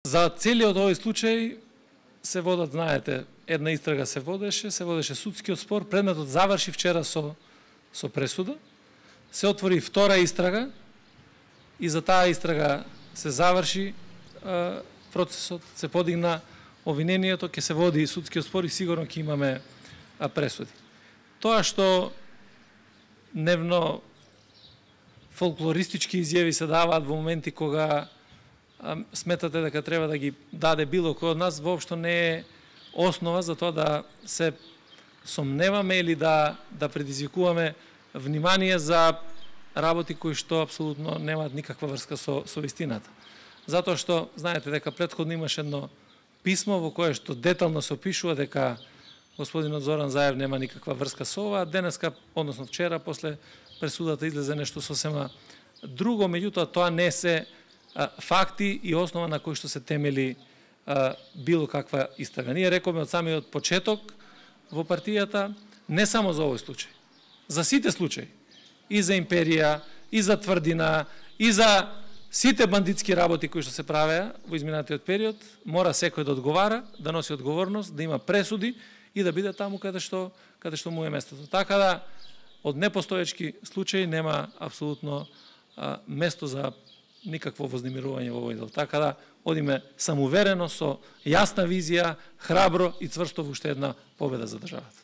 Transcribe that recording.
За целиот овој случај се водат, знаете, една истрага се водеше судскиот спор, предметот заврши вчера со пресуда, се отвори втора истрага и за таа истрага се заврши процесот, се подигна обвинението, ќе се води судскиот спор и сигурно ќе имаме пресуди. Тоа што дневно фолклористички изјави се даваат во моменти кога сметате дека треба да ги даде било кој од нас, воопшто не е основа за тоа да се сомневаме или да предизвикуваме внимание за работи кои што апсолутно немаат никаква врска со вистината. Затоа што знаете дека претходно имаше едно писмо во кое што детално се опишува дека господинот Зоран Заев нема никаква врска со ова, денеска, односно вчера, после пресудата излезе нешто сосема друго, меѓутоа тоа не се факти и основа на кои што се темели било каква истрага. Ние рековме од самиот почеток во партијата, не само за овој случај, за сите случаи, и за империја, и за тврдина, и за сите бандитски работи кои што се правеа во изминатиот период, мора секој да одговара, да носи одговорност, да има пресуди и да биде таму каде што му е местото. Така да, од непостоечки случаи нема апсолутно место за никакво вознемирување во овој дел. Така да, одиме самоуверено, со јасна визија, храбро и цврсто во уште една победа за државата.